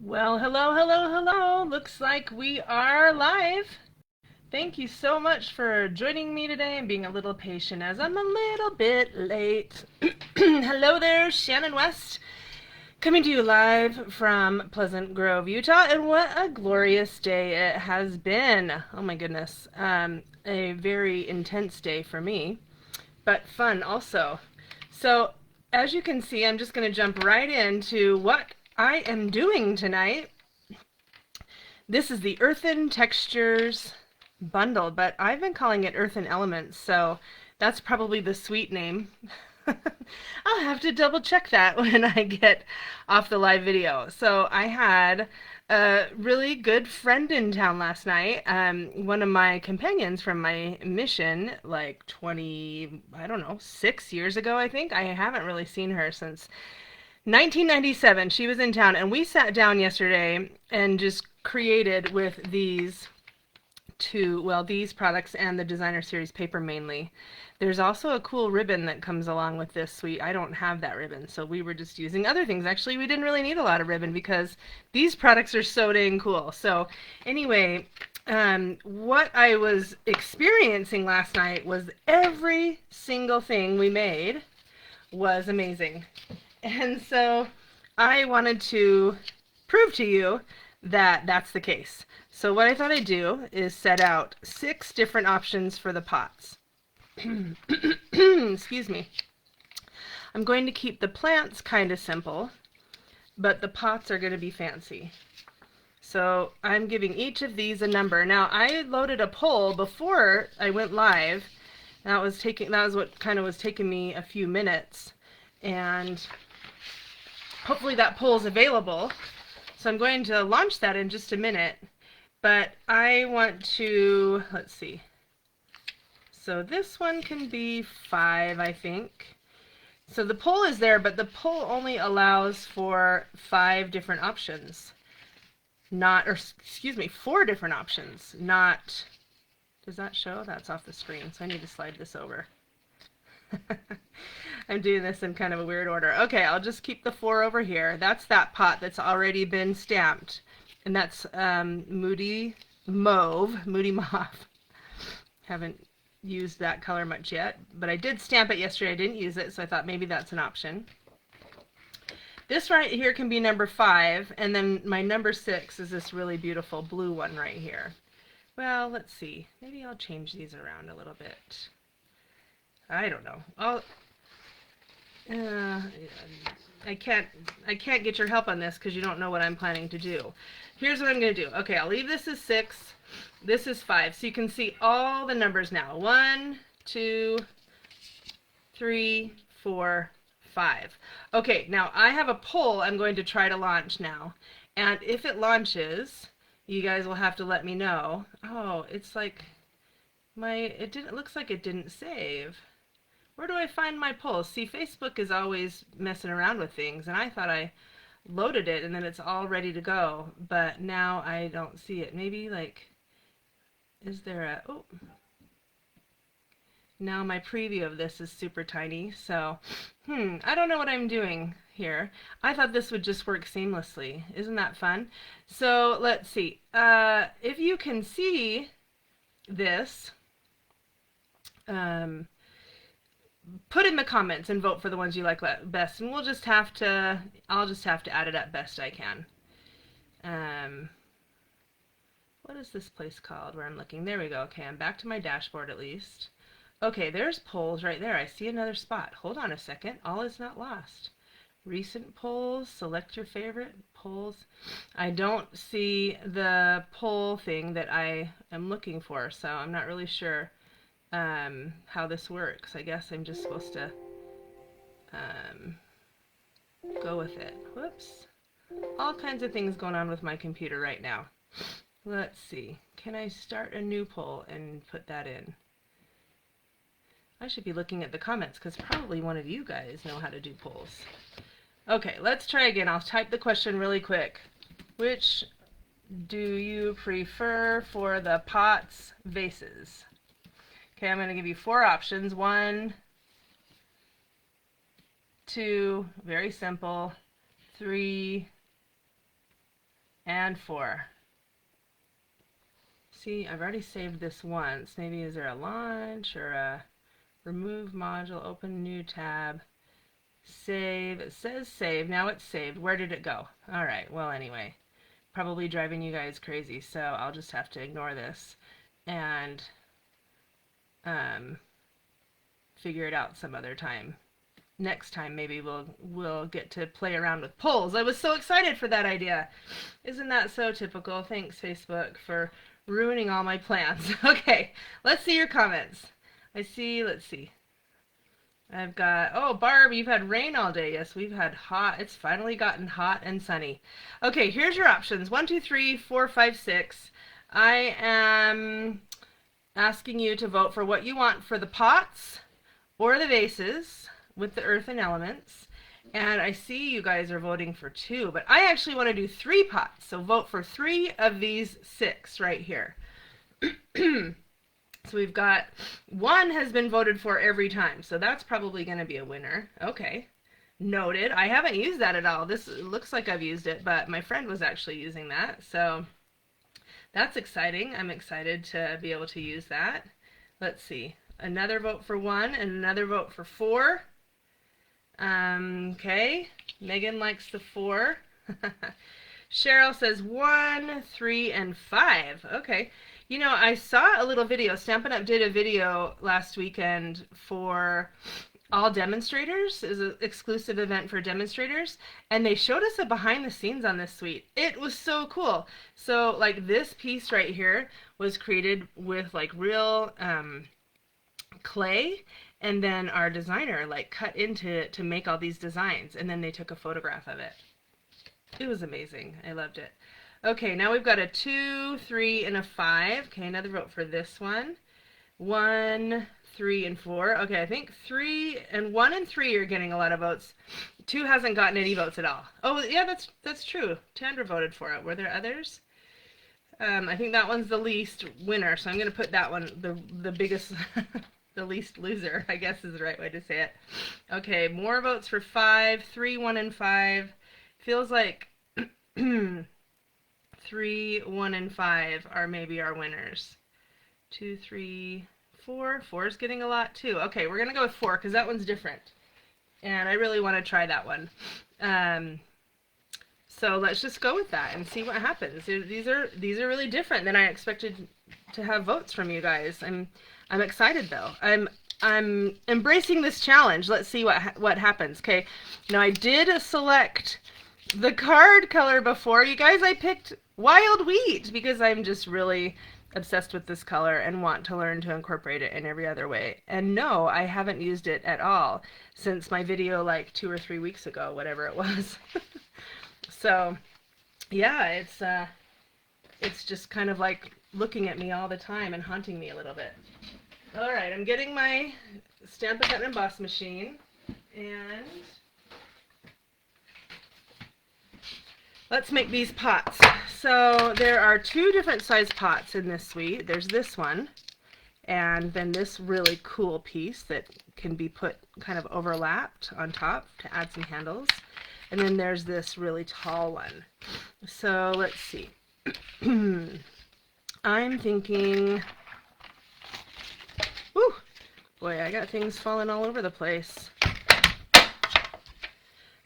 Well, hello, hello, hello. Looks like we are live. Thank you so much for joining me today and being a little patient as I'm a little bit late. Hello there, Shannon West, coming to you live from Pleasant Grove, Utah. And what a glorious day it has been. Oh my goodness. A very intense day for me, but fun also. So, as you can see, I'm just going to jump right into what I am doing tonight. This is the Earthen Textures bundle, but I've been calling it Earthen Elements, so that's probably the suite name. I'll have to double check that when I get off the live video. So I had a really good friend in town last night. One of my companions from my mission, like 20, I don't know, 6 years ago, I think. I haven't really seen her since 1997. She was in town, and we sat down yesterday and just created with these products and the designer series paper mainly. There's also a cool ribbon that comes along with this suite. I don't have that ribbon, so we were just using other things. Actually, we didn't really need a lot of ribbon because these products are so dang cool. So anyway, what I was experiencing last night was every single thing we made was amazing. And so I wanted to prove to you that that's the case. So what I thought I'd do is set out 6 different options for the pots. Excuse me. I'm going to keep the plants kind of simple, but the pots are going to be fancy. So I'm giving each of these a number. Now I loaded a poll before I went live. That was what kind of was taking me a few minutes, and hopefully that poll is available. So I'm going to launch that in just a minute, but I want to, let's see. So this one can be 5, I think. So the poll is there, but the poll only allows for 5 different options. Excuse me, 4 different options. Not, does that show? That's off the screen, so I need to slide this over. I'm doing this in kind of a weird order. Okay, I'll just keep the 4 over here. That's that pot that's already been stamped. And that's Moody Mauve. Haven't used that color much yet, but I did stamp it yesterday. I didn't use it, so I thought maybe that's an option. This right here can be number 5, and then my number 6 is this really beautiful blue one right here. Well, let's see. Maybe I'll change these around a little bit. I don't know. I can't get your help on this because you don't know what I'm planning to do. Here's what I'm going to do. Okay, I'll leave this as 6. This is 5. So you can see all the numbers now. 1, 2, 3, 4, 5. Okay, now I have a poll I'm going to try to launch now. And if it launches, you guys will have to let me know. Oh, it's like it looks like it didn't save. Where do I find my polls? See, Facebook is always messing around with things, and I thought I loaded it and then it's all ready to go, but now I don't see it. Maybe like, is there a, oh, now my preview of this is super tiny, so, I don't know what I'm doing here. I thought this would just work seamlessly. Isn't that fun? So let's see. If you can see this, put in the comments and vote for the ones you like best, and I'll just have to add it up best I can. What is this place called where I'm looking? There we go. Okay, I'm back to my dashboard at least. Okay, there's polls right there. I see another spot. Hold on a second. All is not lost. Recent polls, select your favorite polls. I don't see the poll thing that I am looking for, so I'm not really sure how this works. I guess I'm just supposed to go with it. Whoops. All kinds of things going on with my computer right now. Let's see. Can I start a new poll and put that in? I should be looking at the comments because probably one of you guys know how to do polls. Okay, let's try again. I'll type the question really quick. Which do you prefer for the pots, vases? Okay, I'm going to give you 4 options. 1, 2, very simple. 3, and 4. See, I've already saved this once. Maybe is there a launch or a remove module, open new tab, save. It says save. Now it's saved. Where did it go? All right. Well, anyway, probably driving you guys crazy, so I'll just have to ignore this and figure it out some other time. Next time maybe we'll get to play around with polls. I was so excited for that idea. Isn't that so typical? Thanks, Facebook, for ruining all my plans. Okay, let's see your comments. Let's see. I've got, oh, Barb, you've had rain all day. Yes, we've had hot. It's finally gotten hot and sunny. Okay, here's your options. 1, 2, 3, 4, 5, 6. I am asking you to vote for what you want for the pots or the vases with the Earthen Elements. And I see you guys are voting for 2, but I actually want to do 3 pots. So vote for 3 of these 6 right here. So we've got 1 has been voted for every time. So that's probably going to be a winner. Okay. Noted. I haven't used that at all. This looks like I've used it, but my friend was actually using that. So that's exciting. I'm excited to be able to use that. Let's see. Another vote for 1 and another vote for 4. Okay. Megan likes the 4. Cheryl says 1, 3, and 5. Okay. You know, I saw a little video. Stampin' Up! Did a video last weekend for all demonstrators. It was an exclusive event for demonstrators. And they showed us a behind the scenes on this suite. It was so cool. So, like, this piece right here was created with, like, real clay. And then our designer, like, cut into it to make all these designs. And then they took a photograph of it. It was amazing. I loved it. Okay, now we've got a 2, 3, and a 5. Okay, another vote for this one. 1, 3, and 4. Okay, I think 1 and 3 are getting a lot of votes. 2 hasn't gotten any votes at all. Oh, yeah, that's true. Tandra voted for it. Were there others? I think that one's the least winner, so I'm going to put that one, the biggest, the least loser, I guess is the right way to say it. Okay, more votes for 5, 3, 1, and 5. Feels like 3, 1, and 5 are maybe our winners. 2, 3, 4. 4 is getting a lot too. Okay, we're gonna go with 4 because that one's different, and I really want to try that one. So let's just go with that and see what happens. These are really different than I expected to have votes from you guys. I'm excited though. I'm embracing this challenge. Let's see what happens. Okay, now I did select the card color before. You guys, I picked Wild Wheat because I'm just really obsessed with this color and want to learn to incorporate it in every other way. And no, I haven't used it at all since my video like 2 or 3 weeks ago, whatever it was. So yeah, it's just kind of like looking at me all the time and haunting me a little bit. All right, I'm getting my Stampin' Cut and Emboss machine, and let's make these pots. So there are 2 different size pots in this suite. There's this one, and then this really cool piece that can be put kind of overlapped on top to add some handles. And then there's this really tall one. So let's see. I'm thinking, whew, boy, I got things falling all over the place.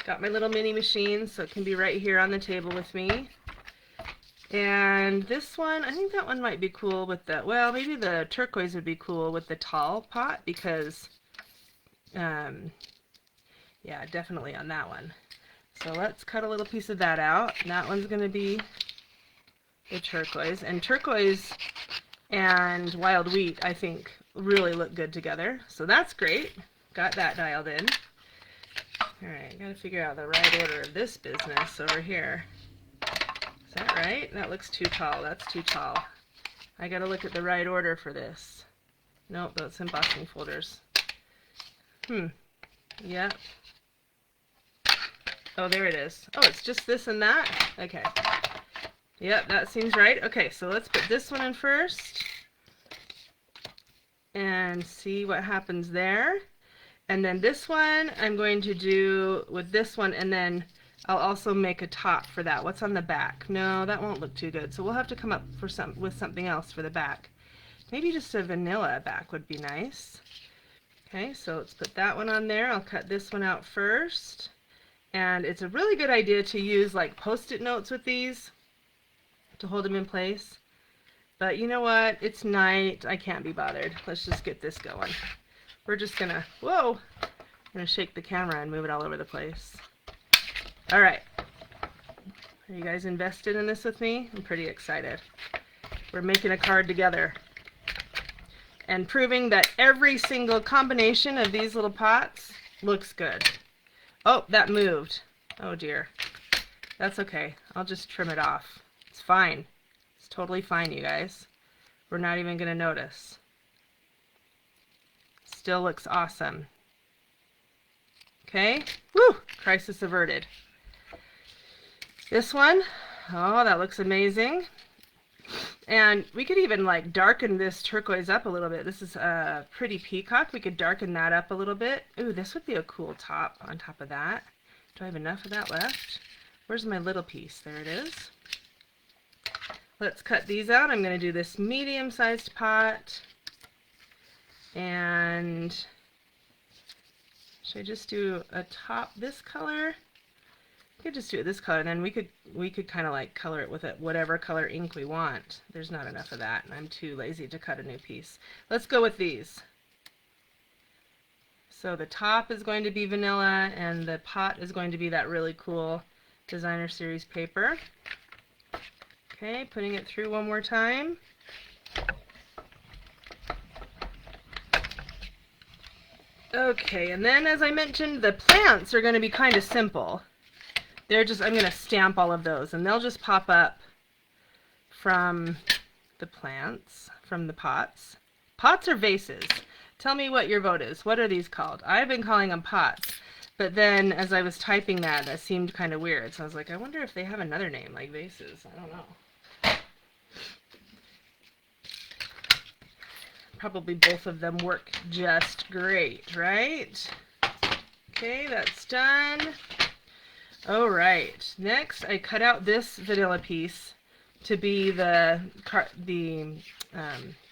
Got my little mini machine, so it can be right here on the table with me. And this one, I think that one might be cool with the, well, maybe the turquoise would be cool with the tall pot because, yeah, definitely on that one. So let's cut a little piece of that out. And that one's going to be the turquoise. And turquoise and Wild Wheat, I think, really look good together. So that's great. Got that dialed in. Alright, gotta figure out the right order of this business over here. Is that right? That looks too tall. That's too tall. I gotta look at the right order for this. Nope, that's embossing folders. Yep. Oh, there it is. Oh, it's just this and that? Okay. Yep, that seems right. Okay, so let's put this one in first and see what happens there. And then this one I'm going to do with this one, and then I'll also make a top for that. What's on the back? No, that won't look too good. So we'll have to come up with something else for the back. Maybe just a vanilla back would be nice. Okay, so let's put that one on there. I'll cut this one out first. And it's a really good idea to use like Post-it notes with these to hold them in place. But you know what? It's night. I can't be bothered. Let's just get this going. We're just gonna, whoa! I'm gonna shake the camera and move it all over the place. All right. Are you guys invested in this with me? I'm pretty excited. We're making a card together and proving that every single combination of these little pots looks good. Oh, that moved. Oh dear. That's okay. I'll just trim it off. It's fine. It's totally fine, you guys. We're not even going to notice. Still looks awesome. Okay. Woo! Crisis averted. This one, oh, that looks amazing. And we could even like darken this turquoise up a little bit. This is a pretty peacock. We could darken that up a little bit. Ooh, this would be a cool top on top of that. Do I have enough of that left? Where's my little piece? There it is. Let's cut these out. I'm going to do this medium-sized pot. And should I just do a top this color? We could just do it this color, and then we could kind of like color it with whatever color ink we want. There's not enough of that, and I'm too lazy to cut a new piece. Let's go with these. So the top is going to be vanilla, and the pot is going to be that really cool Designer Series paper. Okay, putting it through one more time. Okay, and then as I mentioned, the plants are going to be kind of simple. They're just, I'm going to stamp all of those, and they'll just pop up from the plants, from the pots. Pots or vases? Tell me what your vote is. What are these called? I've been calling them pots, but then as I was typing that seemed kind of weird. So I was like, I wonder if they have another name like vases. I don't know. Probably both of them work just great, right? Okay, that's done. All right, next I cut out this vanilla piece to be the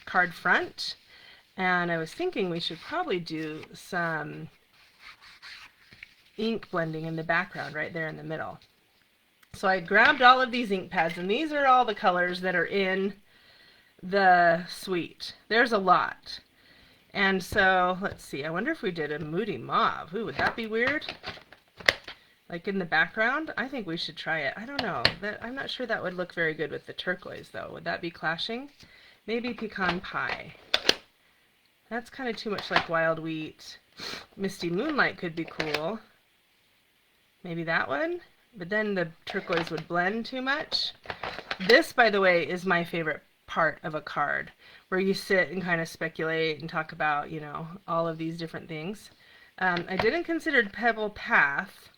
card front, and I was thinking we should probably do some ink blending in the background right there in the middle. So I grabbed all of these ink pads, and these are all the colors that are in the suite. There's a lot. And so, let's see, I wonder if we did a moody mauve. Ooh, would that be weird? Like in the background? I think we should try it. I don't know. I'm not sure that would look very good with the turquoise, though. Would that be clashing? Maybe pecan pie. That's kind of too much like wild wheat. Misty Moonlight could be cool. Maybe that one? But then the turquoise would blend too much. This, by the way, is my favorite part of a card, where you sit and kind of speculate and talk about, you know, all of these different things. I didn't consider Pebble Path.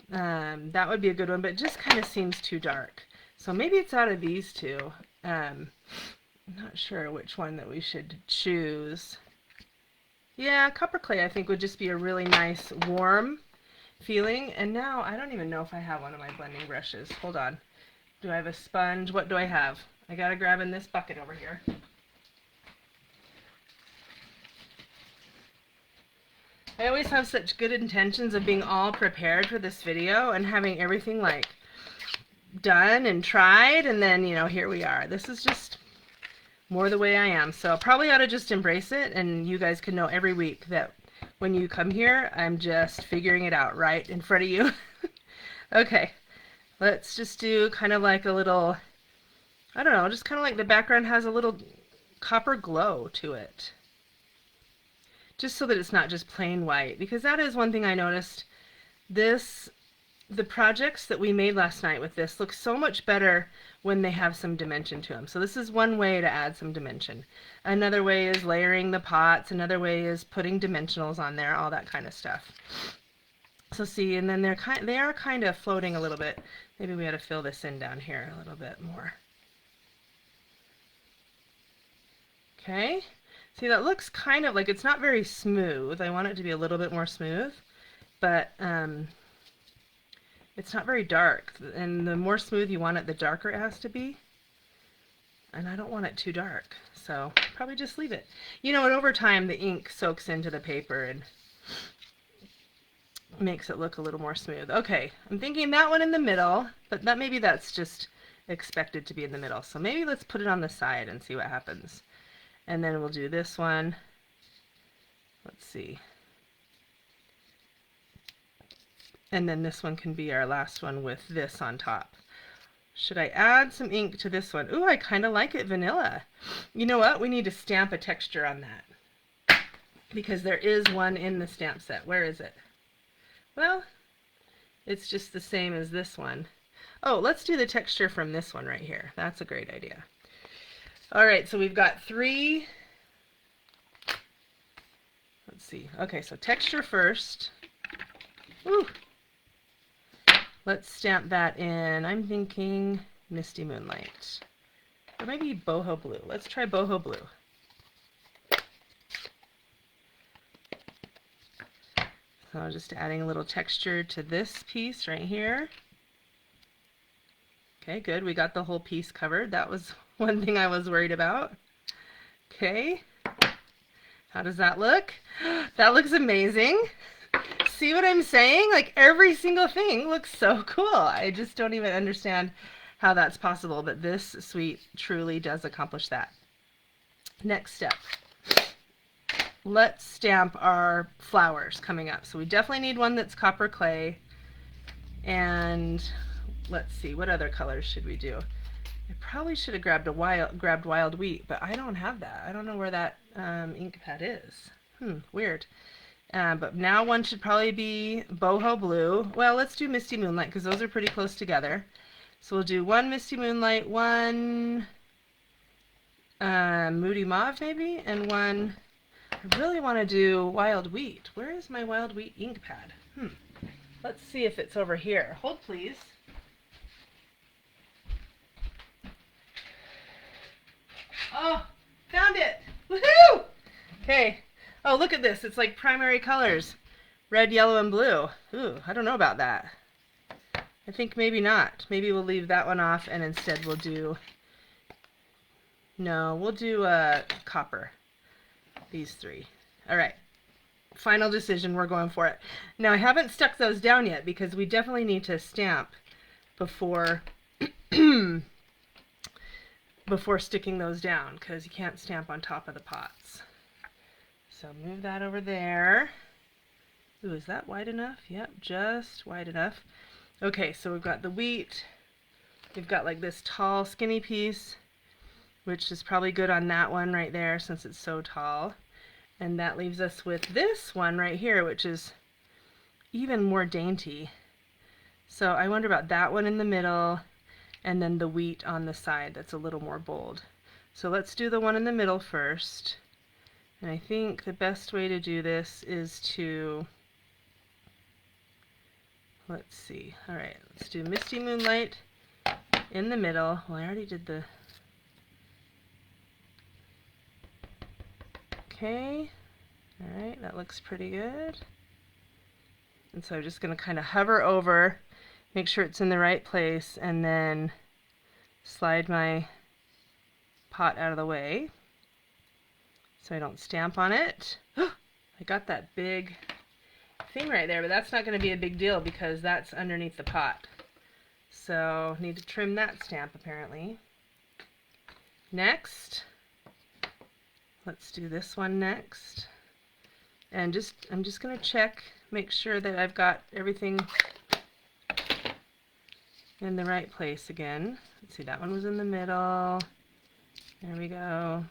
That would be a good one, but it just kind of seems too dark. So maybe it's out of these two. I'm not sure which one that we should choose. Yeah, copper clay I think would just be a really nice warm feeling. And now I don't even know if I have one of my blending brushes. Hold on. Do I have a sponge? What do I have? I gotta grab in this bucket over here. I always have such good intentions of being all prepared for this video and having everything like done and tried, and then, you know, here we are. This is just more the way I am. So probably ought to just embrace it, and you guys can know every week that when you come here, I'm just figuring it out right in front of you. Okay, let's just do kind of like a little, I don't know, just kind of like the background has a little copper glow to it. Just so that it's not just plain white, because that is one thing I noticed. The projects that we made last night with this look so much better when they have some dimension to them. So this is one way to add some dimension. Another way is layering the pots. Another way is putting dimensionals on there, all that kind of stuff. So see, and then they are kind of floating a little bit. Maybe we ought to fill this in down here a little bit more. Okay. See, that looks kind of like, it's not very smooth. I want it to be a little bit more smooth, but It's not very dark, and the more smooth you want it, the darker it has to be. And I don't want it too dark, so probably just leave it. You know, and over time the ink soaks into the paper and makes it look a little more smooth. Okay, I'm thinking that one in the middle, but maybe that's just expected to be in the middle. So maybe let's put it on the side and see what happens. And then we'll do this one. Let's see. And then this one can be our last one with this on top. Should I add some ink to this one? Ooh, I kind of like it vanilla. You know what? We need to stamp a texture on that, because there is one in the stamp set. Where is it? Well, it's just the same as this one. Oh, let's do the texture from this one right here. That's a great idea. All right, so we've got 3. Let's see. Okay, so texture first. Ooh. Let's stamp that in. I'm thinking Misty Moonlight. Or maybe Boho Blue. Let's try Boho Blue. So just adding a little texture to this piece right here. Okay, good. We got the whole piece covered. That was one thing I was worried about. Okay. How does that look? That looks amazing. See what I'm saying? Like every single thing looks so cool. I just don't even understand how that's possible, but this suite truly does accomplish that. Next step. Let's stamp our flowers coming up. So we definitely need one that's copper clay. And let's see, what other colors should we do? I probably should have grabbed wild wheat, but I don't have that. I don't know where that ink pad is. Weird. But now one should probably be Boho Blue. Well, let's do Misty Moonlight because those are pretty close together. So we'll do one Misty Moonlight, one Moody Mauve maybe, and one, I really want to do Wild Wheat. Where is my Wild Wheat ink pad? Let's see if it's over here. Hold please. Oh, found it! Woohoo! Okay. Oh, look at this. It's like primary colors. Red, yellow, and blue. Ooh, I don't know about that. I think maybe not. Maybe we'll leave that one off and instead we'll do... No, we'll do copper. These 3. All right. Final decision. We're going for it. Now, I haven't stuck those down yet because we definitely need to stamp before... before sticking those down, because you can't stamp on top of the pots. So move that over there. Ooh, is that wide enough? Yep, just wide enough. Okay, so we've got the wheat. We've got like this tall, skinny piece, which is probably good on that one right there since it's so tall. And that leaves us with this one right here, which is even more dainty. So I wonder about that one in the middle, and then the wheat on the side that's a little more bold. So let's do the one in the middle first. And I think the best way to do this is to, let's see, all right, let's do Misty Moonlight in the middle. Well, I already did the, okay, all right, that looks pretty good. And so I'm just going to kind of hover over, make sure it's in the right place, and then slide my pot out of the way so I don't stamp on it. I got that big thing right there, but that's not going to be a big deal because that's underneath the pot. So need to trim that stamp apparently. Next, let's do this one next. And I'm just going to check, make sure that I've got everything in the right place again. Let's see, that one was in the middle. There we go.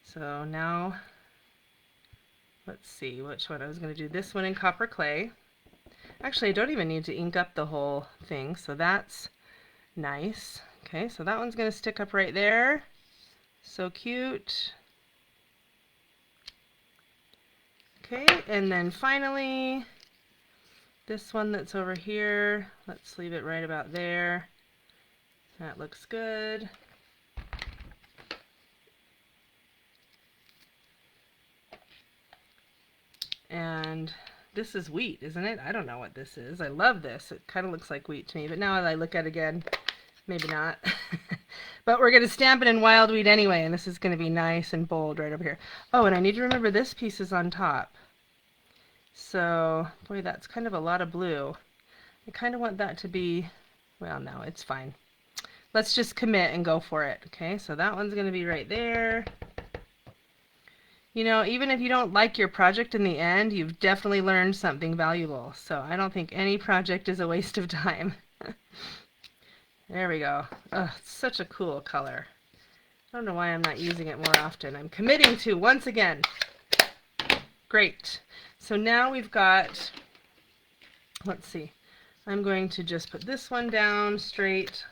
So now, let's see which one I was going to do. This one in copper clay. Actually, I don't even need to ink up the whole thing, so that's nice. Okay, so that one's going to stick up right there. So cute. Okay, and then finally, this one that's over here, let's leave it right about there. That looks good. And this is wheat, isn't it? I don't know what this is. I love this. It kind of looks like wheat to me, but now I look at it again, maybe not. But we're going to stamp it in wild wheat anyway, and this is going to be nice and bold right over here. Oh, and I need to remember this piece is on top. So, boy, that's kind of a lot of blue. I kind of want that to be, well, no, it's fine. Let's just commit and go for it. Okay, so that one's going to be right there. You know, even if you don't like your project in the end, you've definitely learned something valuable. So I don't think any project is a waste of time. There we go. Oh, it's such a cool color. I don't know why I'm not using it more often. I'm committing to once again. Great. So now we've got, let's see, I'm going to just put this one down straight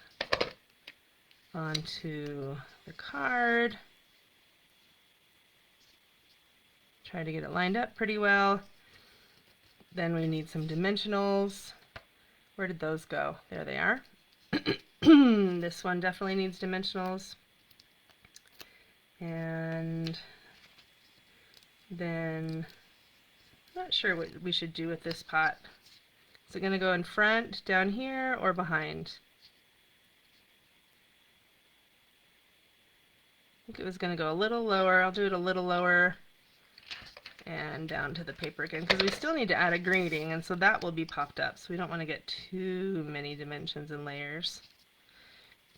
onto the card. Try to get it lined up pretty well. Then we need some dimensionals. Where did those go? There they are. This one definitely needs dimensionals. And then I'm not sure what we should do with this pot. Is it going to go in front, down here, or behind? I think it was going to go a little lower. I'll do it a little lower. And down to the paper again, because we still need to add a grading, and so that will be popped up, so we don't want to get too many dimensions and layers.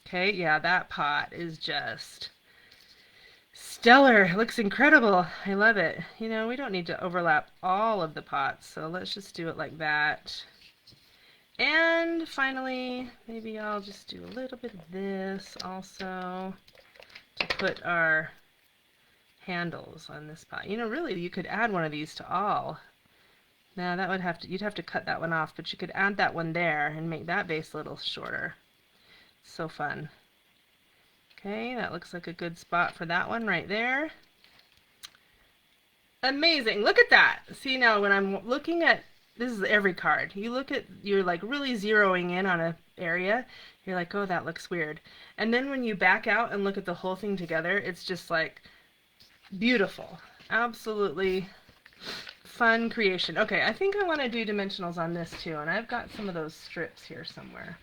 Okay, yeah, that pot is just stellar. It looks incredible. I love it. You know, we don't need to overlap all of the pots, so let's just do it like that. And finally, maybe I'll just do a little bit of this also to put our handles on this pot. You know, really, you could add one of these to all. Now that would have to, you'd have to cut that one off, but you could add that one there and make that base a little shorter. So fun. Okay, that looks like a good spot for that one right there. Amazing. Look at that. See, now when I'm looking at, this is every card. You look at, you're like really zeroing in on an area. You're like, oh, that looks weird. And then when you back out and look at the whole thing together, it's just like beautiful. Absolutely fun creation. Okay, I think I want to do dimensionals on this too, and I've got some of those strips here somewhere.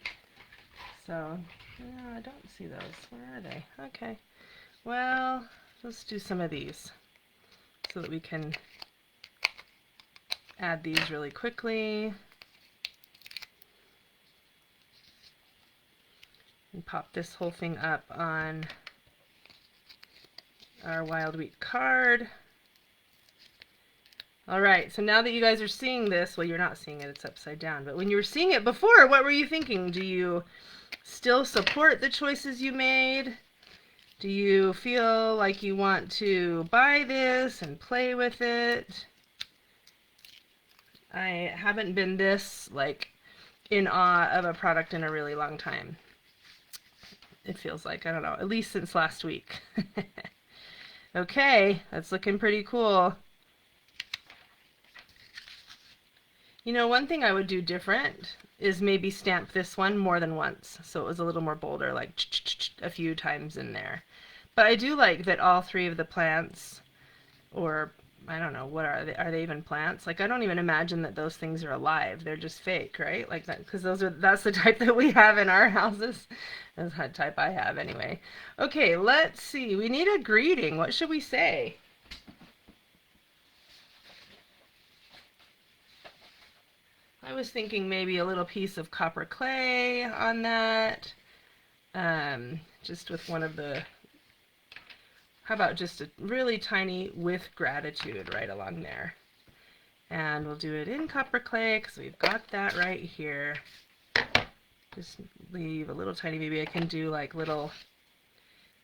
So, no, I don't see those. Where are they? Okay. Well, let's do some of these so that we can add these really quickly. And pop this whole thing up on our wild wheat card. Alright, so now that you guys are seeing this, well, you're not seeing it, it's upside down, but when you were seeing it before, what were you thinking? Do you still support the choices you made? Do you feel like you want to buy this and play with it? I haven't been this, like, in awe of a product in a really long time. It feels like, I don't know, at least since last week. Okay, that's looking pretty cool. You know, one thing I would do different is maybe stamp this one more than once, so it was a little more bolder, like a few times in there. But I do like that all three of the plants, or I don't know, what are they even plants? Like, I don't even imagine that those things are alive. They're just fake, right? Like that, because that's the type that we have in our houses. That's the type I have anyway. Okay, let's see. We need a greeting. What should we say? I was thinking maybe a little piece of copper clay on that. Just with one of the, how about just a really tiny with gratitude right along there. And we'll do it in copper clay because we've got that right here. Just leave a little tiny, maybe I can do like little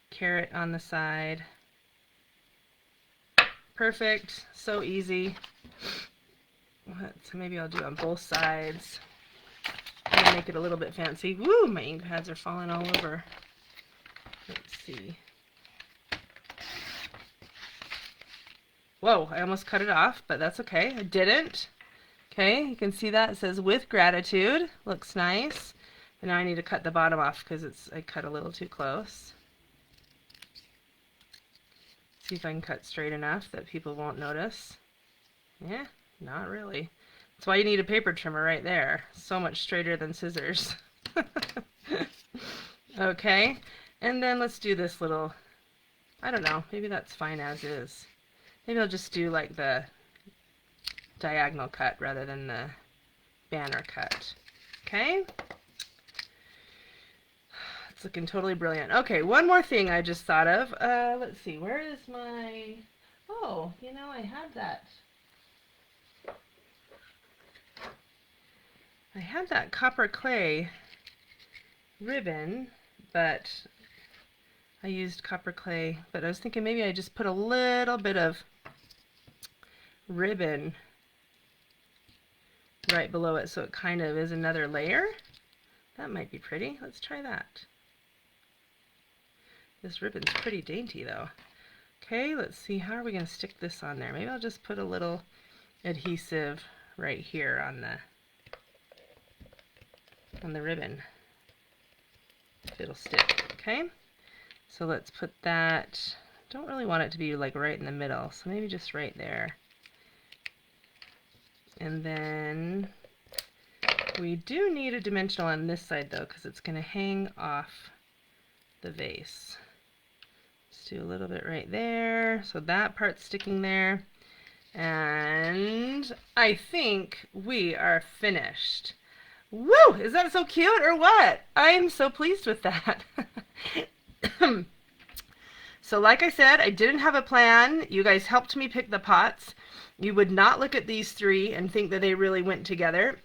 carrot on the side. Perfect, so easy. So maybe I'll do on both sides. And make it a little bit fancy. Woo, my ink pads are falling all over. Let's see. Whoa, I almost cut it off, but that's okay. I didn't. Okay, you can see that. It says with gratitude. Looks nice. But now I need to cut the bottom off because I cut a little too close. See if I can cut straight enough that people won't notice. Yeah, not really. That's why you need a paper trimmer right there. So much straighter than scissors. Okay, and then let's do this little, I don't know, maybe that's fine as is. Maybe I'll just do like the diagonal cut rather than the banner cut. Okay? It's looking totally brilliant. Okay, one more thing I just thought of. Let's see, where is my... Oh, you know, I had that. I had that copper clay ribbon, but I used copper clay. But I was thinking maybe I just put a little bit of ribbon right below it so it kind of is another layer. That might be pretty. Let's try that. This ribbon's pretty dainty though. Okay, let's see, how are we going to stick this on there? Maybe I'll just put a little adhesive right here on the ribbon, if it'll stick. Okay, so let's put that. Don't really want it to be like right in the middle, so maybe just right there. And then we do need a dimensional on this side though, because it's going to hang off the vase. Just do a little bit right there, so that part's sticking there. And I think we are finished. Woo! Is that so cute or what? I'm so pleased with that. So like I said, I didn't have a plan. You guys helped me pick the pots. You would not look at these three and think that they really went together.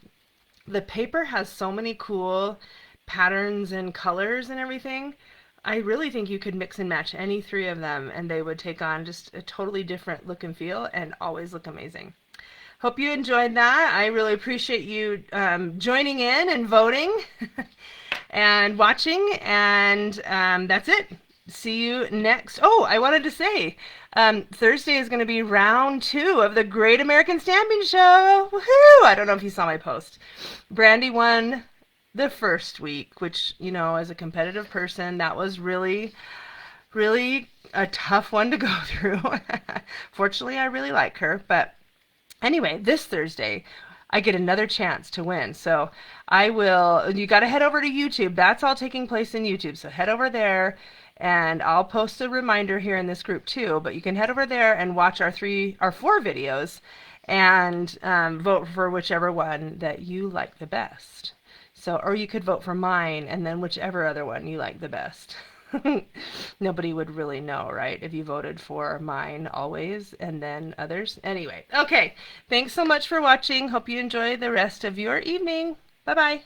The paper has so many cool patterns and colors and everything. I really think you could mix and match any three of them and they would take on just a totally different look and feel and always look amazing. Hope you enjoyed that. I really appreciate you joining in and voting and watching, and that's it. See you next. Oh, I wanted to say, Thursday is going to be round 2 of the Great American Stamping Show. Woohoo! I don't know if you saw my post. Brandy won the first week, which, you know, as a competitive person, that was really, really a tough one to go through. Fortunately, I really like her, but anyway, this Thursday, I get another chance to win. So you got to head over to YouTube. That's all taking place in YouTube. So head over there and I'll post a reminder here in this group too, but you can head over there and watch our 4 videos and vote for whichever one that you like the best. So, or you could vote for mine and then whichever other one you like the best. Nobody would really know, right? If you voted for mine always and then others. Anyway, okay. Thanks so much for watching. Hope you enjoy the rest of your evening. Bye-bye.